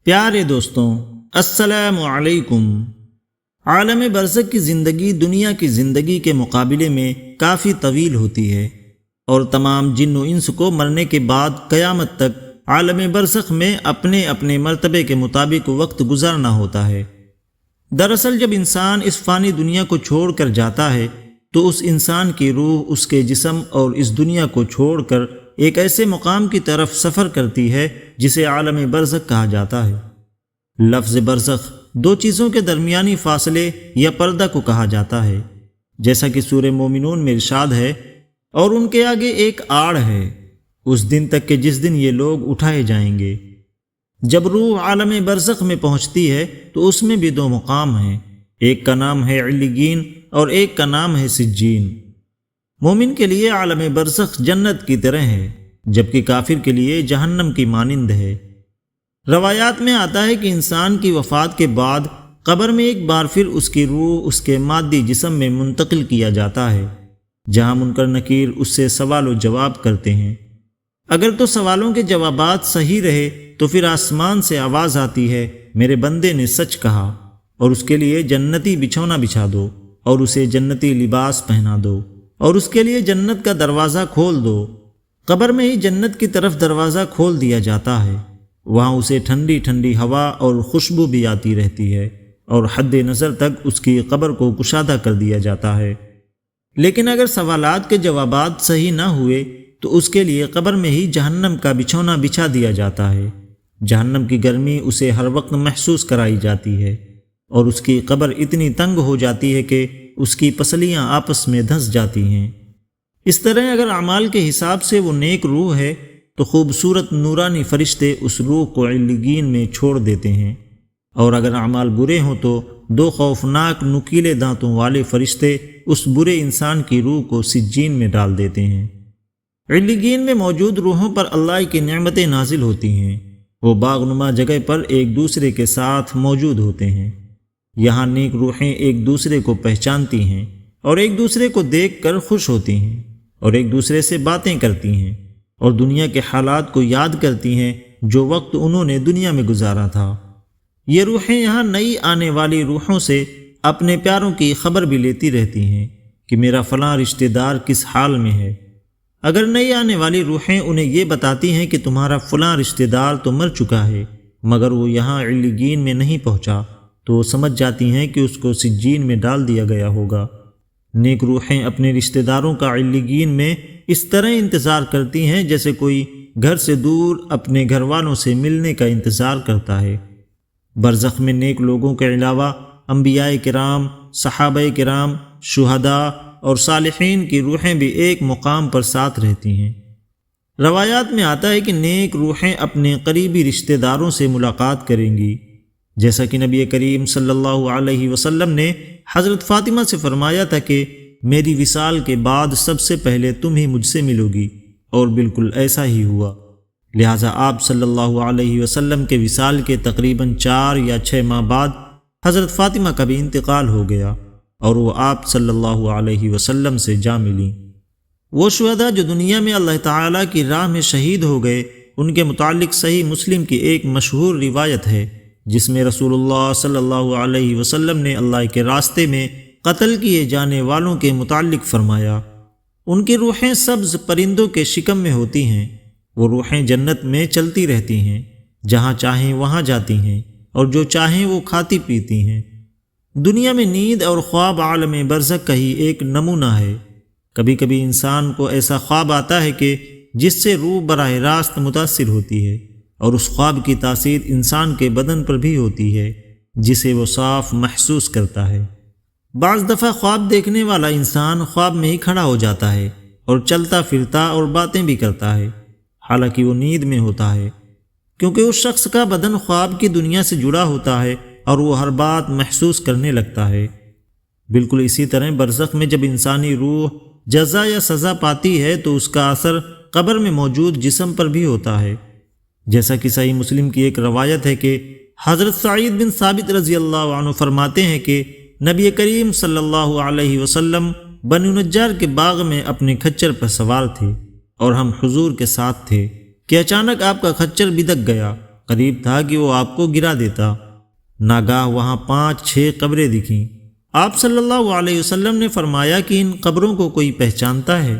پیارے دوستوں، السلام علیکم۔ عالم برزخ کی زندگی دنیا کی زندگی کے مقابلے میں کافی طویل ہوتی ہے، اور تمام جن و انس کو مرنے کے بعد قیامت تک عالم برزخ میں اپنے اپنے مرتبے کے مطابق وقت گزارنا ہوتا ہے۔ دراصل جب انسان اس فانی دنیا کو چھوڑ کر جاتا ہے تو اس انسان کی روح اس کے جسم اور اس دنیا کو چھوڑ کر ایک ایسے مقام کی طرف سفر کرتی ہے جسے عالم برزخ کہا جاتا ہے۔ لفظ برزخ دو چیزوں کے درمیانی فاصلے یا پردہ کو کہا جاتا ہے، جیسا کہ سورہ مومنون میں ارشاد ہے، اور ان کے آگے ایک آڑ ہے اس دن تک کہ جس دن یہ لوگ اٹھائے جائیں گے۔ جب روح عالم برزخ میں پہنچتی ہے تو اس میں بھی دو مقام ہیں، ایک کا نام ہے علیین اور ایک کا نام ہے سجین۔ مومن کے لیے عالم برزخ جنت کی طرح ہے، جبکہ کافر کے لیے جہنم کی مانند ہے۔ روایات میں آتا ہے کہ انسان کی وفات کے بعد قبر میں ایک بار پھر اس کی روح اس کے مادی جسم میں منتقل کیا جاتا ہے، جہاں منکر نکیر اس سے سوال و جواب کرتے ہیں۔ اگر تو سوالوں کے جوابات صحیح رہے تو پھر آسمان سے آواز آتی ہے، میرے بندے نے سچ کہا، اور اس کے لیے جنتی بچھونا بچھا دو اور اسے جنتی لباس پہنا دو اور اس کے لیے جنت کا دروازہ کھول دو۔ قبر میں ہی جنت کی طرف دروازہ کھول دیا جاتا ہے، وہاں اسے ٹھنڈی ٹھنڈی ہوا اور خوشبو بھی آتی رہتی ہے، اور حد نظر تک اس کی قبر کو کشادہ کر دیا جاتا ہے۔ لیکن اگر سوالات کے جوابات صحیح نہ ہوئے تو اس کے لیے قبر میں ہی جہنم کا بچھونا بچھا دیا جاتا ہے۔ جہنم کی گرمی اسے ہر وقت محسوس کرائی جاتی ہے، اور اس کی قبر اتنی تنگ ہو جاتی ہے کہ اس کی پسلیاں آپس میں دھنس جاتی ہیں۔ اس طرح اگر اعمال کے حساب سے وہ نیک روح ہے تو خوبصورت نورانی فرشتے اس روح کو علیین میں چھوڑ دیتے ہیں، اور اگر اعمال برے ہوں تو دو خوفناک نکیلے دانتوں والے فرشتے اس برے انسان کی روح کو سجین میں ڈال دیتے ہیں۔ علیین میں موجود روحوں پر اللہ کی نعمتیں نازل ہوتی ہیں، وہ باغنما جگہ پر ایک دوسرے کے ساتھ موجود ہوتے ہیں۔ یہاں نیک روحیں ایک دوسرے کو پہچانتی ہیں اور ایک دوسرے کو دیکھ کر خوش ہوتی ہیں، اور ایک دوسرے سے باتیں کرتی ہیں اور دنیا کے حالات کو یاد کرتی ہیں جو وقت انہوں نے دنیا میں گزارا تھا۔ یہ روحیں یہاں نئی آنے والی روحوں سے اپنے پیاروں کی خبر بھی لیتی رہتی ہیں کہ میرا فلاں رشتہ دار کس حال میں ہے۔ اگر نئی آنے والی روحیں انہیں یہ بتاتی ہیں کہ تمہارا فلاں رشتہ دار تو مر چکا ہے مگر وہ یہاں علیین میں نہیں پہنچا، تو وہ سمجھ جاتی ہیں کہ اس کو سجین میں ڈال دیا گیا ہوگا۔ نیک روحیں اپنے رشتہ داروں کا علیین میں اس طرح انتظار کرتی ہیں جیسے کوئی گھر سے دور اپنے گھر والوں سے ملنے کا انتظار کرتا ہے۔ برزخ میں نیک لوگوں کے علاوہ انبیاء کرام، صحابہ کرام، شہداء اور صالحین کی روحیں بھی ایک مقام پر ساتھ رہتی ہیں۔ روایات میں آتا ہے کہ نیک روحیں اپنے قریبی رشتہ داروں سے ملاقات کریں گی، جیسا کہ نبی کریم صلی اللہ علیہ وسلم نے حضرت فاطمہ سے فرمایا تھا کہ میری وصال کے بعد سب سے پہلے تم ہی مجھ سے ملو گی، اور بالکل ایسا ہی ہوا۔ لہٰذا آپ صلی اللہ علیہ وسلم کے وصال کے تقریباً 4 یا 6 ماہ بعد حضرت فاطمہ کا بھی انتقال ہو گیا، اور وہ آپ صلی اللہ علیہ وسلم سے جا ملیں۔ وہ شہداء جو دنیا میں اللہ تعالیٰ کی راہ میں شہید ہو گئے، ان کے متعلق صحیح مسلم کی ایک مشہور روایت ہے جس میں رسول اللہ صلی اللہ علیہ وسلم نے اللہ کے راستے میں قتل کیے جانے والوں کے متعلق فرمایا، ان کی روحیں سبز پرندوں کے شکم میں ہوتی ہیں، وہ روحیں جنت میں چلتی رہتی ہیں، جہاں چاہیں وہاں جاتی ہیں، اور جو چاہیں وہ کھاتی پیتی ہیں۔ دنیا میں نیند اور خواب عالم برزخ کا ہی ایک نمونہ ہے۔ کبھی کبھی انسان کو ایسا خواب آتا ہے کہ جس سے روح براہ راست متاثر ہوتی ہے، اور اس خواب کی تاثیر انسان کے بدن پر بھی ہوتی ہے جسے وہ صاف محسوس کرتا ہے۔ بعض دفعہ خواب دیکھنے والا انسان خواب میں ہی کھڑا ہو جاتا ہے اور چلتا پھرتا اور باتیں بھی کرتا ہے، حالانکہ وہ نیند میں ہوتا ہے، کیونکہ اس شخص کا بدن خواب کی دنیا سے جڑا ہوتا ہے اور وہ ہر بات محسوس کرنے لگتا ہے۔ بالکل اسی طرح برزخ میں جب انسانی روح جزا یا سزا پاتی ہے تو اس کا اثر قبر میں موجود جسم پر بھی ہوتا ہے، جیسا کہ صحیح مسلم کی ایک روایت ہے کہ حضرت سعید بن ثابت رضی اللہ عنہ فرماتے ہیں کہ نبی کریم صلی اللہ علیہ وسلم بنی نجار کے باغ میں اپنے کھچر پر سوار تھے اور ہم حضور کے ساتھ تھے کہ اچانک آپ کا خچر بدک گیا قریب تھا کہ وہ آپ کو گرا دیتا۔ ناگاہ وہاں 5-6 قبریں دکھیں۔ آپ صلی اللہ علیہ وسلم نے فرمایا کہ ان قبروں کو کوئی پہچانتا ہے؟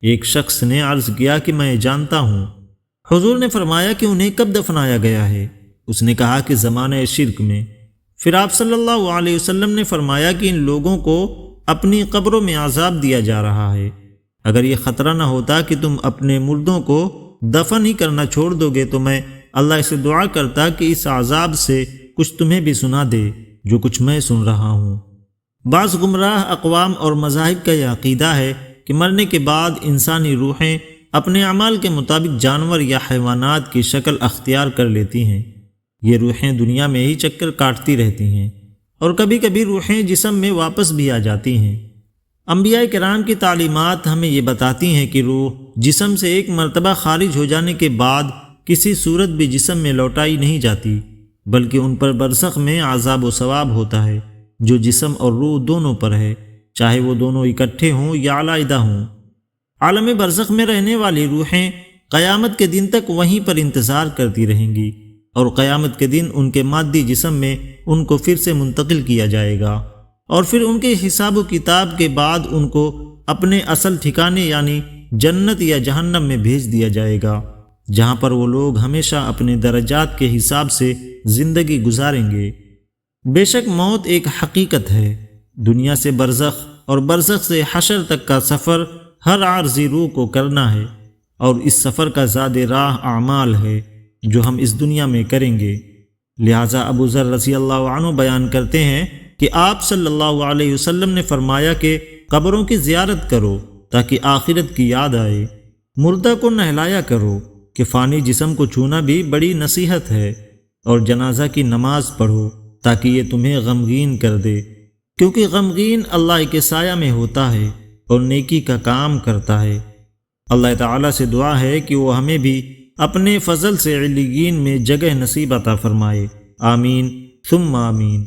ایک شخص نے عرض کیا کہ میں جانتا ہوں۔ حضور نے فرمایا کہ انہیں کب دفنایا گیا ہے؟ اس نے کہا کہ زمانہ شرک میں۔ پھر آپ صلی اللہ علیہ وسلم نے فرمایا کہ ان لوگوں کو اپنی قبروں میں عذاب دیا جا رہا ہے۔ اگر یہ خطرہ نہ ہوتا کہ تم اپنے مردوں کو دفن ہی کرنا چھوڑ دو گے تو میں اللہ سے دعا کرتا کہ اس عذاب سے کچھ تمہیں بھی سنا دے جو کچھ میں سن رہا ہوں۔ بعض گمراہ اقوام اور مذاہب کا یہ عقیدہ ہے کہ مرنے کے بعد انسانی روحیں اپنے اعمال کے مطابق جانور یا حیوانات کی شکل اختیار کر لیتی ہیں۔ یہ روحیں دنیا میں ہی چکر کاٹتی رہتی ہیں اور کبھی کبھی روحیں جسم میں واپس بھی آ جاتی ہیں۔ انبیاء کرام کی تعلیمات ہمیں یہ بتاتی ہیں کہ روح جسم سے ایک مرتبہ خارج ہو جانے کے بعد کسی صورت بھی جسم میں لوٹائی نہیں جاتی، بلکہ ان پر برزخ میں عذاب و ثواب ہوتا ہے جو جسم اور روح دونوں پر ہے، چاہے وہ دونوں اکٹھے ہوں یا علیحدہ ہوں۔ عالم برزخ میں رہنے والی روحیں قیامت کے دن تک وہیں پر انتظار کرتی رہیں گی، اور قیامت کے دن ان کے مادی جسم میں ان کو پھر سے منتقل کیا جائے گا، اور پھر ان کے حساب و کتاب کے بعد ان کو اپنے اصل ٹھکانے یعنی جنت یا جہنم میں بھیج دیا جائے گا، جہاں پر وہ لوگ ہمیشہ اپنے درجات کے حساب سے زندگی گزاریں گے۔ بے شک موت ایک حقیقت ہے۔ دنیا سے برزخ اور برزخ سے حشر تک کا سفر ہر عارضی روح کو کرنا ہے، اور اس سفر کا زاد راہ اعمال ہے جو ہم اس دنیا میں کریں گے۔ لہٰذا ابو ذر رضی اللہ عنہ بیان کرتے ہیں کہ آپ صلی اللہ علیہ وسلم نے فرمایا کہ قبروں کی زیارت کرو تاکہ آخرت کی یاد آئے، مردہ کو نہلایا کرو کہ فانی جسم کو چھونا بھی بڑی نصیحت ہے، اور جنازہ کی نماز پڑھو تاکہ یہ تمہیں غمگین کر دے، کیونکہ غمگین اللہ کے سایہ میں ہوتا ہے اور نیکی کا کام کرتا ہے۔ اللہ تعالیٰ سے دعا ہے کہ وہ ہمیں بھی اپنے فضل سے علیین میں جگہ نصیب عطا فرمائے۔ آمین ثم آمین۔